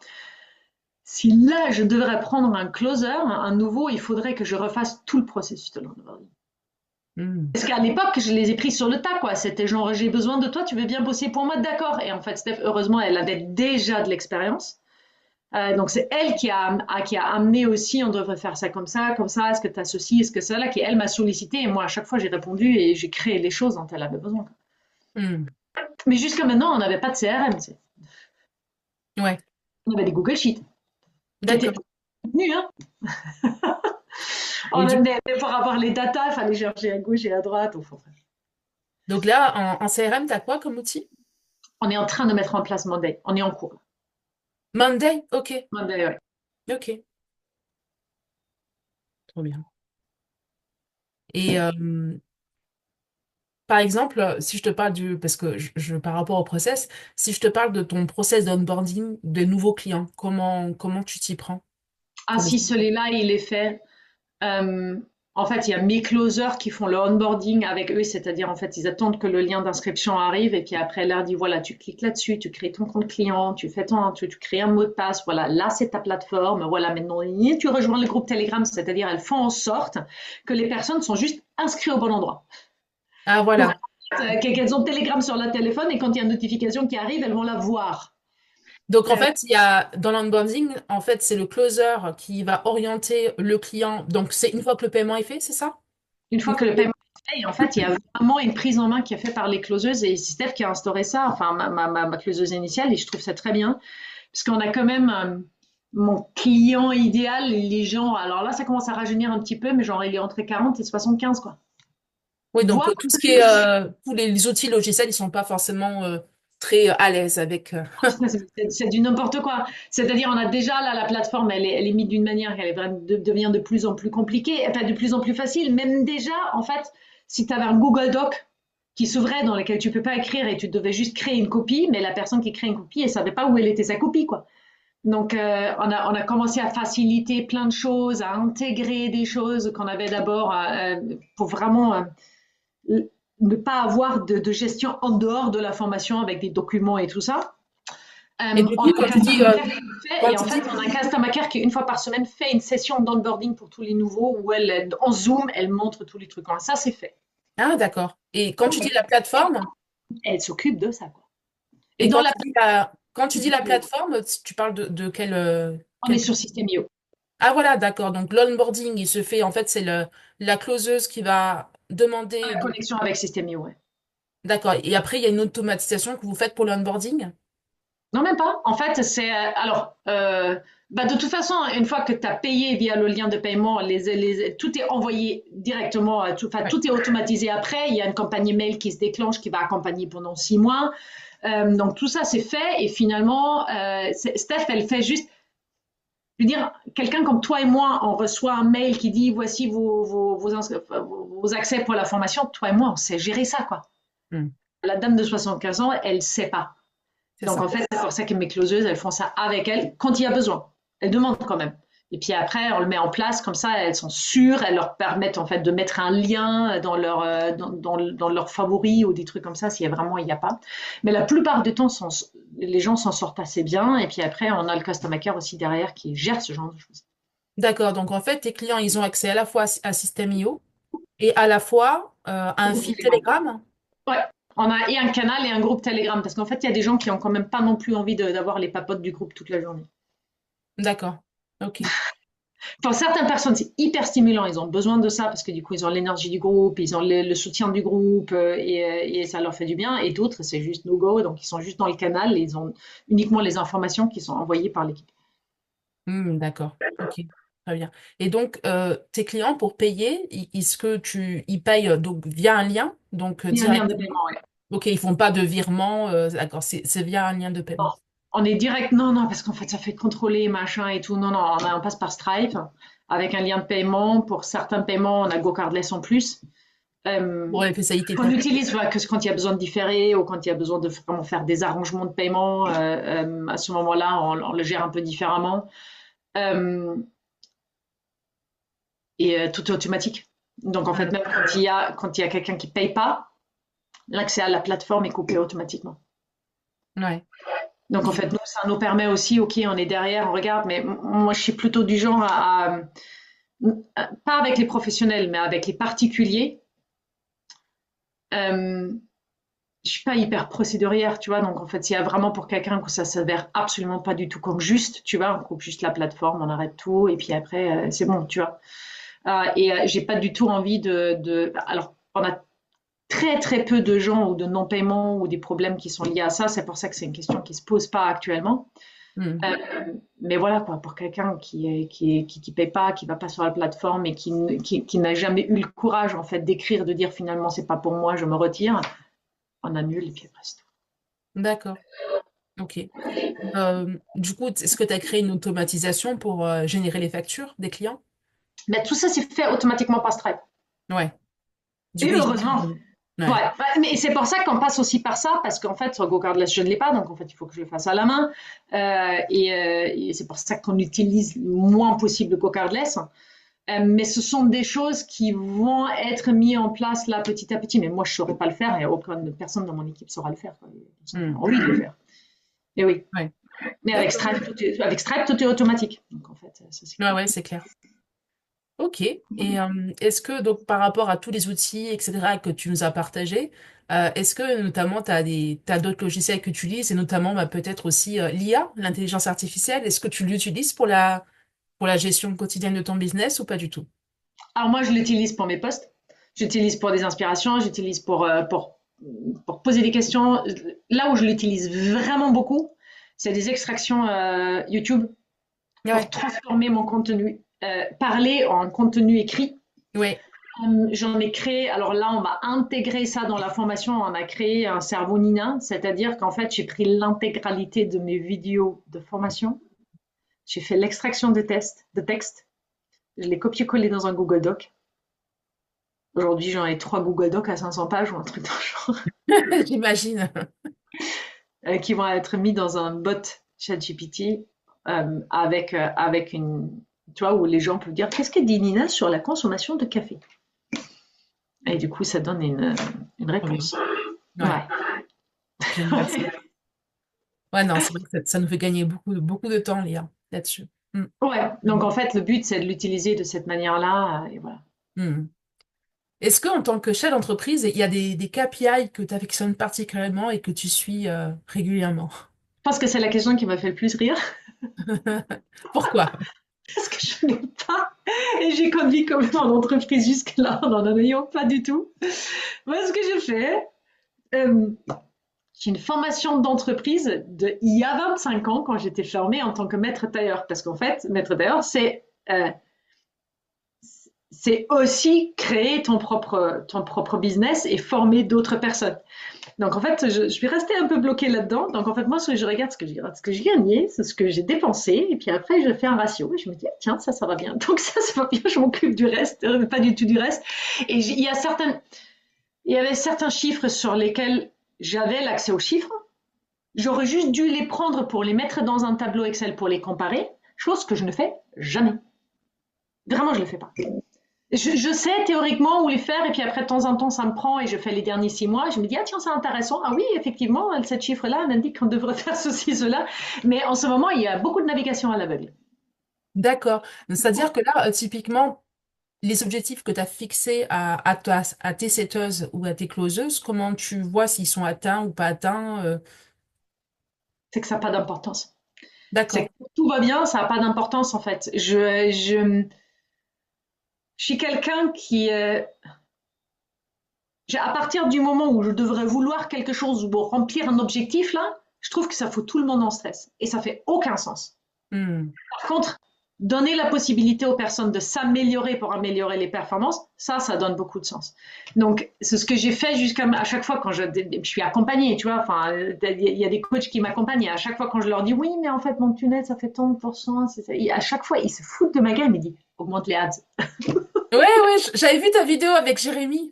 Si là, je devrais prendre un closer, un nouveau, il faudrait que je refasse tout le processus de l'onboarding. Hmm. Parce qu'à l'époque, je les ai pris sur le tas, quoi. C'était genre, j'ai besoin de toi, tu veux bien bosser pour moi, d'accord. Et en fait, Steph, heureusement, elle avait déjà de l'expérience. Donc, c'est elle qui a amené aussi, on devrait faire ça, est-ce que tu as ceci, est-ce que ça, là, qui elle m'a sollicité. Et moi, à chaque fois, j'ai répondu et j'ai créé les choses dont elle avait besoin. Hmm. Mais jusqu'à maintenant, on n'avait pas de CRM. Ouais, On avait des Google Sheets qui étaient d'accord. nus, hein. Et du Pour avoir les datas, il fallait chercher à gauche et à droite. Enfin, Donc là, en CRM, t'as quoi comme outil? on est en train de mettre en place Monday. On est en cours. Monday? Ok, Monday, ouais. ok, trop bien. Et par exemple, si je te parle parce que par rapport au process, si je te parle de ton process d'onboarding de nouveaux clients, comment tu t'y prends Ah, pour les... si celui-là, il est fait. euh, En fait, il y a mes closers qui font le onboarding avec eux, c'est-à-dire en fait, ils attendent que le lien d'inscription arrive et puis après, leur dit voilà, tu cliques là-dessus, tu crées ton compte client, tu crées un mot de passe, voilà, là c'est ta plateforme, voilà, maintenant tu rejoins le groupe Telegram, c'est-à-dire elles font en sorte que les personnes sont juste inscrites au bon endroit. Ah Pour voilà. qu'elles ont Telegram sur leur téléphone et quand il y a une notification qui arrive, elles vont la voir. Donc en Euh, fait, il y a dans l'onboarding, en fait, c'est le closer qui va orienter le client. Donc c'est une fois que le paiement est fait, c'est ça? Une Une fois que fois le que- paiement est fait, et en fait, il y a vraiment une prise en main qui est faite par les closeuses et c'est Steph qui a instauré ça, enfin ma closeuse initiale, et je trouve ça très bien, parce qu'on a quand même mon client idéal, les gens, alors là, ça commence à rajeunir un petit peu, mais genre, il est entre 40 et 75, quoi. Oui, donc Voire tout ce qui est plus. tous les outils logiciels, ils sont pas forcément très à l'aise avec. C'est du n'importe quoi. C'est-à-dire, on a déjà là la plateforme, elle est mise d'une manière qu'elle devient de plus en plus compliquée, enfin de plus en plus facile. Même déjà, en fait, si tu avais un Google Doc qui s'ouvrait dans lequel tu peux pas écrire et tu devais juste créer une copie, mais la personne qui crée une copie, elle savait pas où elle était sa copie, quoi. Donc, on a commencé à faciliter plein de choses, à intégrer des choses qu'on avait d'abord pour vraiment ne pas avoir de gestion en dehors de la formation avec des documents et tout ça. Et du On coup, a un customer care qui le fait, quand et en tu fait, dis, on a un customer care qui, une fois par semaine, fait une session d'onboarding pour tous les nouveaux où en Zoom, elle montre tous les trucs. Ça, c'est fait. ah d'accord. Et quand tu dis la plateforme, Elle s'occupe de ça, quoi. Et Et dans la quand tu dis la plateforme, tu parles de quelle, on est quelle... sur System.io. Ah voilà, d'accord. Donc l'onboarding, il se fait, en fait, c'est la closeuse qui va La demander. Donc, connexion avec System.io, ouais. d'accord. Et après, il y a une automatisation que vous faites pour l'onboarding? Non, même pas. En fait, c'est alors bah, de toute façon, une fois que tu as payé via le lien de paiement, tout est envoyé directement, enfin, Ouais. tout est automatisé après. Il y a une campagne email qui se déclenche, qui va accompagner pendant 6 mois. Donc tout ça, c'est fait. Et finalement, Steph, elle fait juste, je veux dire, quelqu'un comme toi et moi, on reçoit un mail qui dit voici vos accès pour la formation. Toi et moi, on sait gérer ça, quoi. Hmm. La dame de 75 ans, elle sait pas. C'est Donc ça. en fait, c'est pour ça que mes closeuses, elles font ça avec elles quand il y a besoin. Elles demandent quand même. Et puis après, on le met en place comme ça, elles sont sûres, elles leur permettent en fait de mettre un lien dans leurs favoris ou des trucs comme ça, s'il y a vraiment, il n'y a pas. Mais la plupart du temps, les gens s'en sortent assez bien. Et puis après, on a le customer care aussi derrière qui gère ce genre de choses. D'accord. Donc en fait, tes clients, ils ont accès à la fois à System.io et à la fois à un Groupe fil Telegram. Telegram. Ouais, on a et un canal et un groupe Telegram parce qu'en fait, il y a des gens qui ont quand même pas non plus envie d'avoir les papotes du groupe toute la journée. D'accord. OK. Pour certaines personnes, c'est hyper stimulant. Ils ont besoin de ça parce que du coup, ils ont l'énergie du groupe, ils ont le soutien du groupe et ça leur fait du bien. Et d'autres, c'est juste no go. Donc, ils sont juste dans le canal et ils ont uniquement les informations qui sont envoyées par l'équipe. D'accord. OK. Très bien. Et donc, tes clients, pour payer, ils payent donc via un lien, donc Il y a un lien de directement. paiement, ouais. OK, ils font pas de virement. D'accord, c'est via un lien de Non, paiement. on est direct, non, non, parce qu'en fait, ça fait contrôler, machin et tout. Non, non, on passe par Stripe avec un lien de paiement. Pour certains paiements, on a GoCardless en plus. Euh, Pour les spécialités, qu'on quoi. utilise voilà, que quand il y a besoin de différer ou quand il y a besoin de vraiment faire des arrangements de paiement, à ce moment-là, on le gère un peu différemment. Euh, tout est automatique. Donc en fait, Hmm. même quand il y a quelqu'un qui ne paye pas, l'accès à la plateforme est coupé automatiquement. Ouais. Donc en fait, nous, ça nous permet aussi, ok, on est derrière, on regarde, mais moi, je suis plutôt du genre pas avec les professionnels, mais avec les particuliers. Euh, je suis pas hyper procédurière, tu vois. Donc, en fait, s'il y a vraiment pour quelqu'un que ça s'avère absolument pas du tout comme juste, tu vois, on coupe juste la plateforme, on arrête tout, et puis après, c'est bon, tu vois. J'ai pas du tout envie alors, on a très très peu de gens ou de non-paiement ou des problèmes qui sont liés à ça. C'est pour ça que c'est une question qui se pose pas actuellement. Hmm. Euh, mais voilà quoi, pour quelqu'un qui paye pas, qui va pas sur la plateforme et qui n'a jamais eu le courage en fait d'écrire, de dire finalement c'est pas pour moi, je me retire, on annule et puis après c'est tout. D'accord. OK. Du coup, est-ce que tu as créé une automatisation pour générer les factures des clients? Mais tout ça c'est fait automatiquement par Stripe. Ouais. Du Et coup, heureusement. ouais. Ouais, mais c'est pour ça qu'on passe aussi par ça, parce qu'en fait, sur GoCardless, je ne l'ai pas, donc en fait, il faut que je le fasse à la main. Et c'est pour ça qu'on utilise le moins possible GoCardless. Mais ce sont des choses qui vont être mises en place là petit à petit. Mais moi, je ne saurais pas le faire et aucune personne dans mon équipe saura le faire, quoi. Personne n'a Hmm. envie de le faire. Et oui. Ouais. Mais D'accord. Avec Stripe, tout est automatique. Donc en fait, ça c'est Ouais, cool. ouais, c'est clair. Ok. Et est-ce que, donc, par rapport à tous les outils, etc., que tu nous as partagés, est-ce que notamment t'as d'autres logiciels que tu utilises et notamment bah, peut-être aussi l'IA, l'intelligence artificielle, est-ce que tu l'utilises pour la gestion quotidienne de ton business ou pas du tout? Alors moi, je l'utilise pour mes posts. J'utilise pour des inspirations, j'utilise pour poser des questions. Là où je l'utilise vraiment beaucoup, c'est des extractions YouTube pour Ouais, transformer mon contenu, parler en contenu écrit. ouais, J'en ai créé, alors là, on va intégrer ça dans la formation. On a créé un cerveau Nina, c'est-à-dire qu'en fait, j'ai pris l'intégralité de mes vidéos de formation. J'ai fait l'extraction de texte. Je l'ai copié-collé dans un Google Doc. Aujourd'hui, j'en ai 3 Google Docs à 500 pages ou un truc dans le genre, j'imagine. qui vont être mis dans un bot ChatGPT avec une, tu vois, où les gens peuvent dire qu'est-ce que dit Nina sur la consommation de café? Et du coup, ça donne une Trop bien. réponse. Ouais, Ouais. génial. Ouais, non, c'est vrai que ça nous fait gagner beaucoup de temps, Léa, là-dessus. Mm. Ouais. Donc en fait, le but, c'est de l'utiliser de cette manière-là. Et voilà. Mm. Est-ce qu'en tant que chef d'entreprise, il y a des KPI que tu affectionnes particulièrement et que tu suis régulièrement? Je pense que c'est la question qui m'a fait le plus rire Pourquoi? parce que je n'ai pas et j'ai conduit comme en entreprise jusque-là en n'en ayant pas du tout. Moi, ce que j'ai fait, euh, j'ai une formation d'entreprise il y a 25 ans quand j'étais formée en tant que maître tailleur. Parce qu'en fait, maître tailleur, c'est aussi créer ton propre business et former d'autres personnes. Donc en fait, je suis restée un peu bloquée là-dedans. Donc en fait, moi, je regarde ce que j'ai gagné, c'est ce que j'ai dépensé, et puis après, je fais un ratio. Et je me dis, tiens, ça va bien. Donc ça va bien, je m'occupe du reste, pas du tout du reste. Et il y avait certains chiffres sur lesquels j'avais l'accès aux chiffres. J'aurais juste dû les prendre pour les mettre dans un tableau Excel pour les comparer, chose que je ne fais jamais. Vraiment, je ne le fais pas. Je sais théoriquement où les faire, et puis après, de temps en temps, ça me prend et je fais les derniers 6 mois. Je me dis, ah tiens, c'est intéressant. Ah oui, effectivement, cette chiffre-là, on indique qu'on devrait faire ceci, cela. Mais en ce moment, il y a beaucoup de navigation à l'aveugle. D'accord. C'est-à-dire que là, typiquement, les objectifs que tu as fixés à tes setteuses ou à tes closeuses, comment tu vois s'ils sont atteints ou pas atteints C'est que ça n'a pas d'importance. C'est D'accord. que tout va bien, ça n'a pas d'importance en fait. Je suis quelqu'un qui, à partir du moment où je devrais vouloir quelque chose ou remplir un objectif, là, je trouve que ça fout tout le monde en stress. Et ça fait aucun sens. Hmm. Par contre, donner la possibilité aux personnes de s'améliorer pour améliorer les performances, ça donne beaucoup de sens. Donc, c'est ce que j'ai fait jusqu'à à chaque fois quand je suis accompagnée, tu vois. Enfin, il y a des coachs qui m'accompagnent et à chaque fois quand je leur dis oui, mais en fait, mon tunnel, ça fait tant de pourcents, à chaque fois, ils se foutent de ma gueule, ils me disent augmente les ads. Ouais, ouais, j'avais vu ta vidéo avec Jérémy.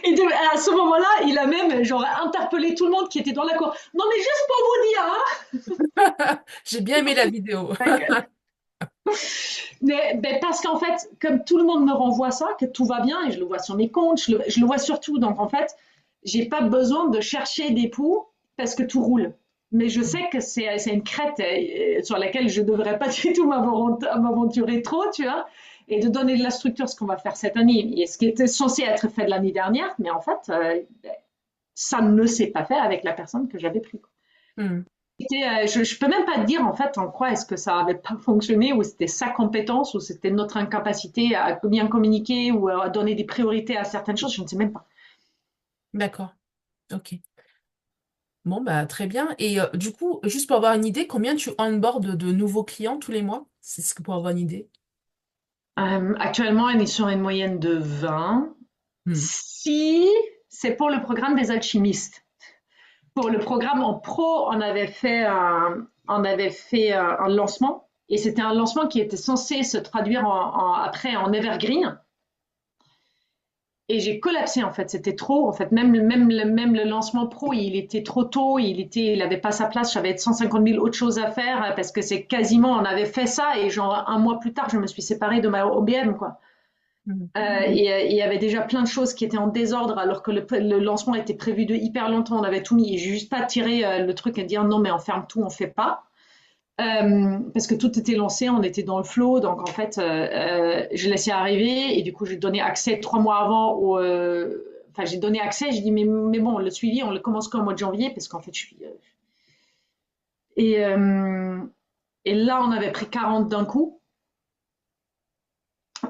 Et à ce moment-là, il a même genre interpellé tout le monde qui était dans la cour. Non, mais juste pour vous dire, hein, J'ai bien aimé la vidéo. ma gueule. Mais ben, parce qu'en fait, comme tout le monde me renvoie ça, que tout va bien, et je le vois sur mes comptes, je le vois surtout, donc en fait, j'ai pas besoin de chercher des poux parce que tout roule. Mais je sais que c'est une crête sur laquelle je devrais pas du tout m'aventurer trop, tu vois, et de donner de la structure, ce qu'on va faire cette année, et ce qui était censé être fait de l'année dernière, mais en fait, ça ne s'est pas fait avec la personne que j'avais pris. Hmm. Je peux même pas te dire en fait en quoi est-ce que ça avait pas fonctionné, ou c'était sa compétence, ou c'était notre incapacité à bien communiquer ou à donner des priorités à certaines choses, je ne sais même pas. D'accord. Ok. Bon, bah, très bien. Et du coup, juste pour avoir une idée, combien tu onboardes de nouveaux clients tous les mois? C'est ce que pour avoir une idée. Actuellement, on est sur une moyenne de 20. Hmm. Si c'est pour le programme des alchimistes. Pour le programme en pro, on avait fait un lancement, et c'était un lancement qui était censé se traduire après en evergreen. Et j'ai collapsé en fait, c'était trop. En fait, même le lancement pro, il était trop tôt, il avait pas sa place. J'avais 150 000 autres choses à faire parce que c'est quasiment, on avait fait ça et genre un mois plus tard, je me suis séparée de ma OBM quoi. Hmm. Il y avait déjà plein de choses qui étaient en désordre alors que le lancement était prévu de hyper longtemps. On avait tout mis. Et j'ai juste pas tiré le truc et dire non mais on ferme tout, on fait pas. Parce que tout était lancé, on était dans le flow, donc en fait, je laissais arriver et du coup, j'ai donné accès 3 mois avant enfin, j'ai donné accès, j'ai dit, mais bon, le suivi, on le commence qu'au mois de janvier, parce qu'en fait, je suis. Et, euh, et là, on avait pris 40 d'un coup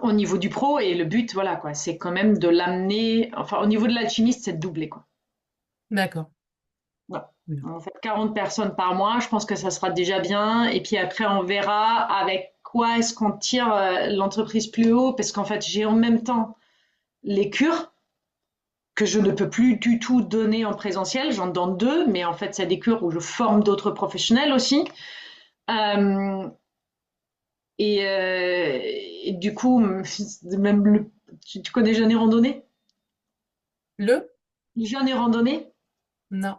au niveau du pro, et le but, voilà, quoi, c'est quand même de l'amener. Enfin, au niveau de l'alchimiste, c'est de doubler, quoi. D'accord. Voilà. Hmm. En fait, 40 personnes par mois, je pense que ça sera déjà bien. Et puis après, on verra avec quoi est-ce qu'on tire l'entreprise plus haut, parce qu'en fait, j'ai en même temps les cures que je ne peux plus du tout donner en présentiel. J'en donne deux, mais en fait, c'est des cures où je forme d'autres professionnels aussi. Euh, et du coup, même tu connais Jeune et Randonnée? Le? Jeune et Randonnée? Non.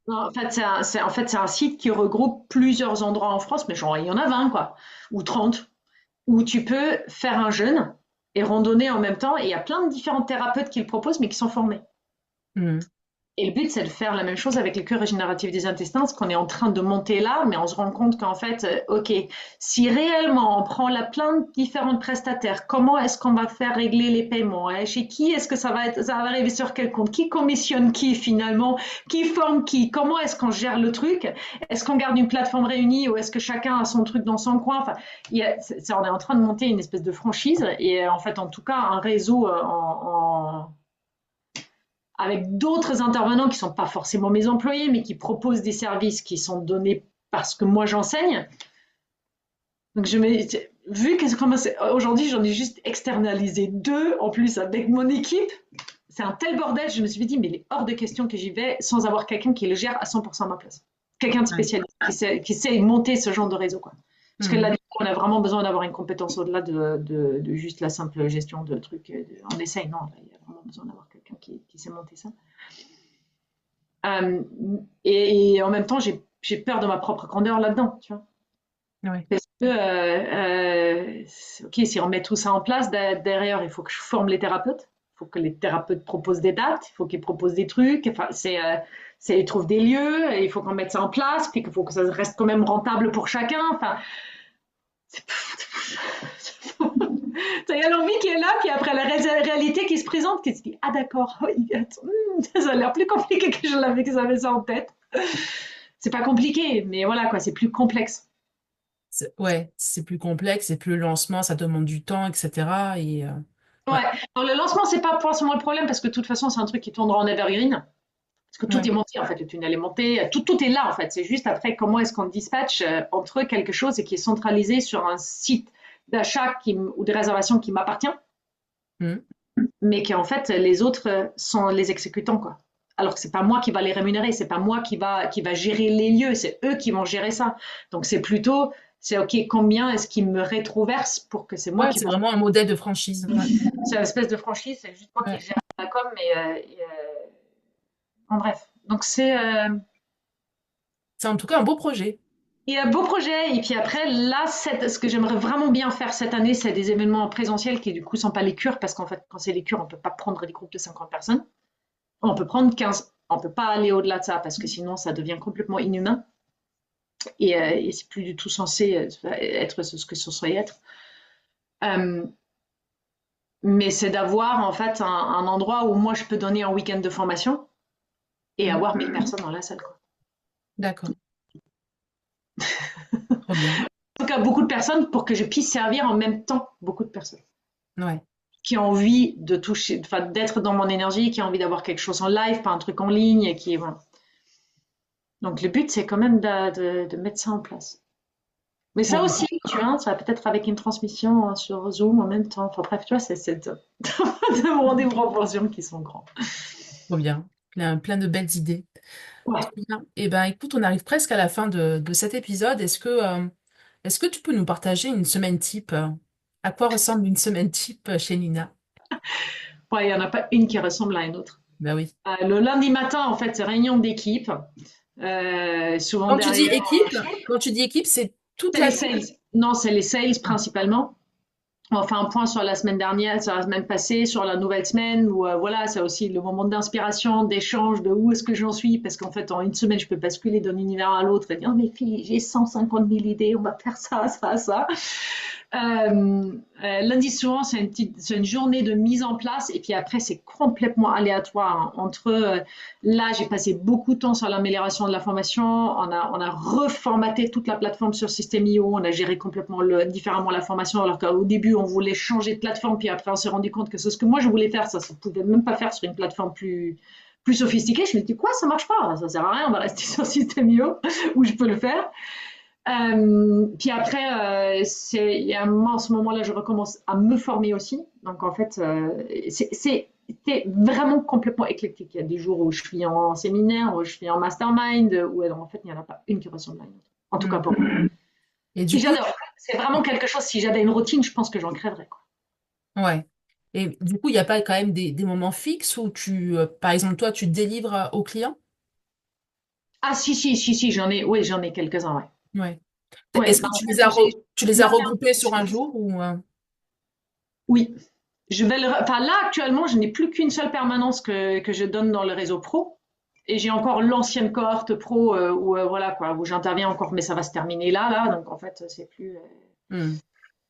En fait, c'est un site qui regroupe plusieurs endroits en France, mais genre, il y en a 20, quoi, ou 30, où tu peux faire un jeûne et randonner en même temps. Et il y a plein de différents thérapeutes qui le proposent, mais qui sont formés. Hmm. Et le but, c'est de faire la même chose avec les cures régénératives des intestins, ce qu'on est en train de monter là, mais on se rend compte qu'en fait, OK, si réellement on prend la plein de différentes prestataires, comment est-ce qu'on va faire régler les paiements, hein? Chez qui est-ce que ça va être, ça va arriver sur quel compte, qui commissionne qui finalement, qui forme qui, comment est-ce qu'on gère le truc, est-ce qu'on garde une plateforme réunie ou est-ce que chacun a son truc dans son coin, enfin, on est en train de monter une espèce de franchise et en fait, en tout cas, un réseau avec d'autres intervenants qui ne sont pas forcément mes employés, mais qui proposent des services qui sont donnés parce que moi j'enseigne. Donc vu que aujourd'hui j'en ai juste externalisé 2 en plus avec mon équipe, c'est un tel bordel, je me suis dit mais il est hors de question que j'y vais sans avoir quelqu'un qui le gère à 100% à ma place. Quelqu'un de Ouais. spécialiste qui sait monter ce genre de réseau, quoi. Parce que là, Mhm. on a vraiment besoin d'avoir une compétence au-delà de juste la simple gestion de trucs. On essaye, non, là, il y a vraiment besoin d'avoir quelqu'un qui sait monter ça. Euh, et en même temps, j'ai peur de ma propre grandeur là-dedans, tu vois. Ouais. Parce que, ok, si on met tout ça en place, derrière, il faut que je forme les thérapeutes. Il faut que les thérapeutes proposent des dates, il faut qu'ils proposent des trucs. Enfin, ils trouvent des lieux, et il faut qu'on mette ça en place, puis qu'il faut que ça reste quand même rentable pour chacun. Enfin, il y a l'envie qui est là, puis après la réalité qui se présente, qui se dit ah d'accord, ça a l'air plus compliqué que j'avais ça en tête. C'est pas compliqué, mais voilà quoi, c'est plus complexe. Ouais, c'est plus complexe, c'est plus le lancement, ça demande du temps, etc. Et ouais, Ouais. Alors, le lancement, c'est pas forcément le problème parce que de toute façon, c'est un truc qui tournera en evergreen. Parce que tout est ouais. monté, en fait, le tunnel est monté, tout est là, en fait. C'est juste après comment est-ce qu'on dispatche entre eux quelque chose et qui est centralisé sur un site d'achat ou de réservation qui m'appartient, Mhm. mais qui en fait, les autres sont les exécutants, quoi. Alors que c'est pas moi qui va les rémunérer, c'est pas moi qui va gérer les lieux, c'est eux qui vont gérer ça. Donc c'est plutôt, c'est ok, combien est-ce qu'ils me rétroversent pour que c'est moi Ouais, qui c'est fasse. vraiment un modèle de franchise. Ouais, C'est une espèce de franchise, c'est juste moi qui ouais. gère la com, mais en bref. Donc C'est en tout cas un beau projet. il y a un beau projet. Et puis après, là, ce que j'aimerais vraiment bien faire cette année, c'est des événements en présentiel qui du coup sont pas les cures, parce qu'en fait, quand c'est les cures, on peut pas prendre des groupes de 50 personnes. On peut prendre 15. On peut pas aller au-delà de ça parce que sinon ça devient complètement inhumain et c'est plus du tout censé être ce que ce serait être. Euh, mais c'est d'avoir en fait un endroit où moi je peux donner un week-end de formation et Mhm. avoir 1000 personnes dans la salle, quoi. D'accord, trop bien. En tout cas, beaucoup de personnes pour que je puisse servir en même temps beaucoup de personnes Ouais. qui ont envie de toucher, enfin, d'être dans mon énergie, qui ont envie d'avoir quelque chose en live, pas un truc en ligne, et qui, voilà. Donc le but, c'est quand même de mettre ça en place. Mais ça Bon, aussi, tu vois, ça va peut-être avec une transmission sur Zoom en même temps. Enfin bref, tu vois, c'est de avoir des proportions qui sont grandes. trop bien. Plein de belles idées. Ouais. Trop bien. Eh ben, écoute, on arrive presque à la fin de cet épisode. Est-ce que tu peux nous partager une semaine type? À quoi ressemble une semaine type chez Nina? Ouais, il n'y en a pas une qui ressemble à une autre. Ben oui. Le lundi matin, en fait, c'est réunion d'équipe. Souvent Quand tu dis derrière, équipe, quand tu dis équipe, c'est toute c'est les la team. sales. Non, c'est les sales Ah, principalement. On fait un point sur la semaine dernière, sur la semaine passée, sur la nouvelle semaine, où voilà, c'est aussi le moment d'inspiration, d'échange, de où est-ce que j'en suis, parce qu'en fait, en une semaine, je peux basculer d'un univers à l'autre et dire, oh, mes filles, j'ai 150 000 idées, on va faire ça, ça, ça. Lundi souvent, c'est une journée de mise en place, et puis après, c'est complètement aléatoire. Hein. Là, j'ai passé beaucoup de temps sur l'amélioration de la formation, on a reformaté toute la plateforme sur System.io, on a géré complètement différemment la formation, alors qu'au début, on voulait changer de plateforme, puis après, on s'est rendu compte que c'est ce que moi je voulais faire, ça ne pouvait même pas faire sur une plateforme plus sophistiquée. Je me dis, quoi, ça marche pas, ça sert à rien, on va rester sur System.io, où je peux le faire. Puis après, il y a un moment, en ce moment-là, je recommence à me former aussi. Donc en fait, c'est vraiment complètement éclectique. Il y a des jours où je suis en séminaire, où je suis en mastermind, où en fait, il n'y en a pas une qui ressemble à une autre. En tout cas hmm. pour moi. Et du Puis coup, j'adore. C'est vraiment quelque chose, si j'avais une routine, je pense que j'en crèverais, quoi. ouais. Et du coup, il n'y a pas quand même des moments fixes où par exemple, toi, tu délivres aux clients? Ah si, si, si, si, oui, j'en ai quelques-uns, ouais. Ouais. Ouais, Est-ce bah, que en tu fait, tu j'ai les as mappé un regroupés sur un processus. jour ou Oui, enfin, là, actuellement, je n'ai plus qu'une seule permanence que je donne dans le réseau pro. et j'ai encore l'ancienne cohorte pro où voilà quoi, où j'interviens encore, mais ça va se terminer là. Donc en fait, c'est plus. Hmm.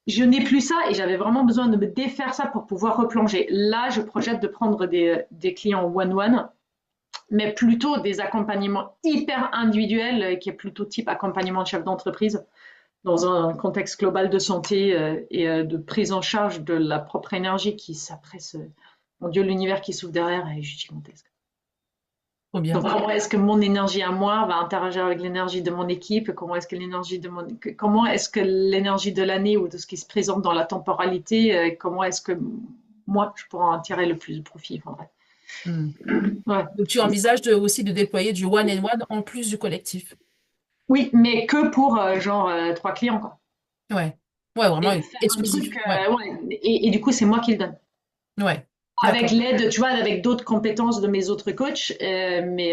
Je n'ai plus ça et j'avais vraiment besoin de me défaire ça pour pouvoir replonger. Là, je projette de prendre des clients one-one, mais plutôt des accompagnements hyper individuels, qui est plutôt type accompagnement de chef d'entreprise dans un contexte global de santé et de prise en charge de la propre énergie qui s'appresse. Mon Dieu, l'univers qui s'ouvre derrière est juste gigantesque. Trop Donc, bien. comment est-ce que mon énergie à moi va interagir avec l'énergie de mon équipe? Comment est-ce que l'énergie de l'année ou de ce qui se présente dans la temporalité, comment est-ce que moi je pourrais en tirer le plus de profit en vrai. Hmm. Ouais. Donc, tu envisages aussi de déployer du one-and-one en plus du collectif. Oui, mais que pour trois clients quoi. Ouais. Ouais, vraiment Et faire un exclusif. truc, Ouais. ouais. Et du coup, c'est moi qui le donne. Ouais. Avec D'accord. l'aide, tu vois, avec d'autres compétences de mes autres coachs, mais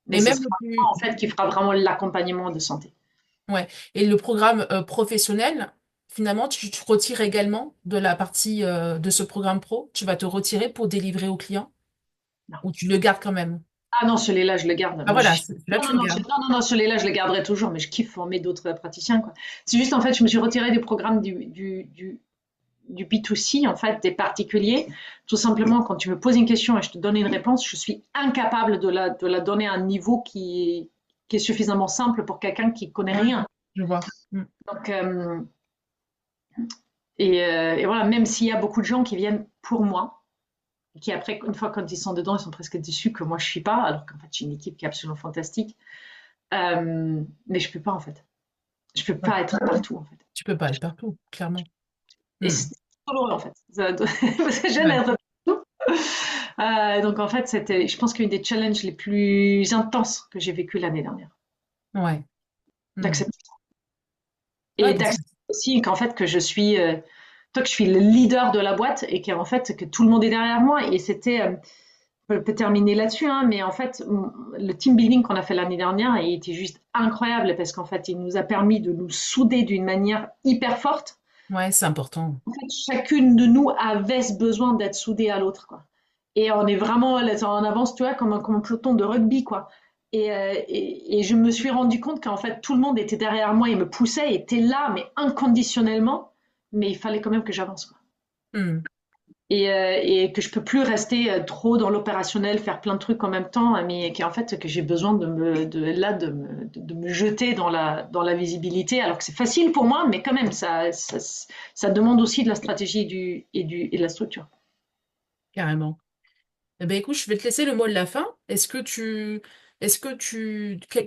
Et ce même sera le moi, plus, en fait, qui fera vraiment l'accompagnement de santé. ouais. Et le programme professionnel, finalement, tu te retires également de la partie de ce programme pro. Tu vas te retirer pour délivrer aux clients Non. ou tu le gardes quand même. Ah non, celui-là, je le garde. Ah Moi, voilà, je... là Non, tu non, le non, gardes. non, celui-là, je le garderai toujours, mais je kiffe former d'autres praticiens, quoi. C'est juste, en fait, je me suis retirée du programme du B2C, en fait, des particuliers. Tout simplement, quand tu me poses une question et je te donne une réponse, je suis incapable de la donner à un niveau qui est suffisamment simple pour quelqu'un qui connaît Ouais, rien. je vois. Mm. Donc, et voilà, même s'il y a beaucoup de gens qui viennent pour moi, et qui après, une fois quand ils sont dedans, ils sont presque déçus que moi je suis pas, alors qu'en fait j'ai une équipe qui est absolument fantastique. Mais je peux pas en fait. Je peux Ouais. pas être partout en fait. Tu peux pas être partout, clairement. Et Mm. c'est douloureux en fait. Parce que j'aime Ouais. être partout. Donc en fait, c'était, je pense qu'une des challenges les plus intenses que j'ai vécu l'année dernière. Ouais. Mm. D'accepter. Ouais, Et d'accepter aussi qu'en fait que je suis, toi que je suis le leader de la boîte et qu'en fait que tout le monde est derrière moi. Et c'était, je peux terminer là-dessus, hein, mais en fait, le team building qu'on a fait l'année dernière, il était juste incroyable parce qu'en fait, il nous a permis de nous souder d'une manière hyper forte. ouais, c'est important. En fait, chacune de nous avait ce besoin d'être soudée à l'autre, quoi. Et on est vraiment là, en avance, tu vois, comme un peloton de rugby, quoi. Et je me suis rendu compte qu'en fait, tout le monde était derrière moi et me poussait, était là, mais inconditionnellement. Mais il fallait quand même que j'avance, quoi. Mm. Et que je peux plus rester trop dans l'opérationnel, faire plein de trucs en même temps, mais qu'en fait que j'ai besoin de me jeter dans la visibilité, alors que c'est facile pour moi, mais quand même ça demande aussi de la stratégie et de la structure. Carrément. Eh ben, écoute, je vais te laisser le mot de la fin.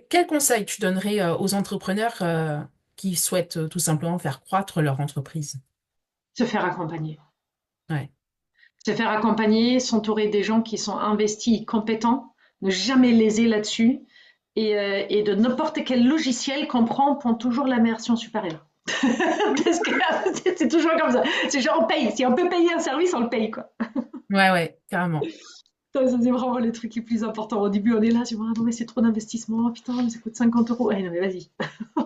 Quel conseil tu donnerais aux entrepreneurs qui souhaitent tout simplement faire croître leur entreprise? Se faire accompagner. Ouais. Se faire accompagner, s'entourer des gens qui sont investis, compétents, ne jamais léser là-dessus, et de n'importe quel logiciel qu'on prend toujours la version supérieure. Parce que c'est toujours comme ça. C'est genre on paye. Si on peut payer un service, on le paye, quoi. Ouais, ouais, carrément. Ça, c'est vraiment les trucs les plus importants. Au début, on est là, je dis, ah non, mais c'est trop d'investissement. Oh, putain, mais ça coûte 50 euros. Ouais, non, mais vas-y. Ouais,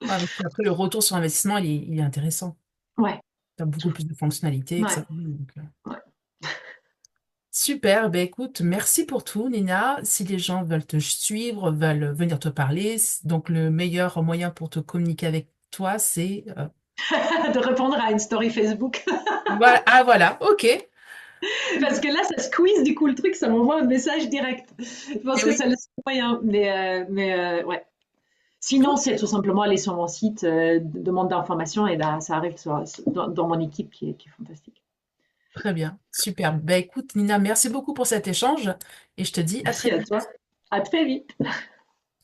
parce qu'après, le retour sur investissement, il est intéressant. Ouais, Tu as beaucoup plus de fonctionnalités, ouais, etc. Donc, ouais. super. Ben, écoute, merci pour tout, Nina. Si les gens veulent te suivre, veulent venir te parler, donc le meilleur moyen pour te communiquer avec toi, c'est... De répondre à une story Facebook. Voilà. Ah, voilà. OK. Eh Parce que là, ça squeeze du coup le truc, ça m'envoie un message direct. Je pense que oui, ça laisse moyen. Ouais. Sinon, cool. c'est tout simplement aller sur mon site, demande d'information, et là, ça arrive dans mon équipe qui est fantastique. Très bien. Super. Ben, écoute, Nina, merci beaucoup pour cet échange et je te dis à Merci très à vite. toi. À très vite.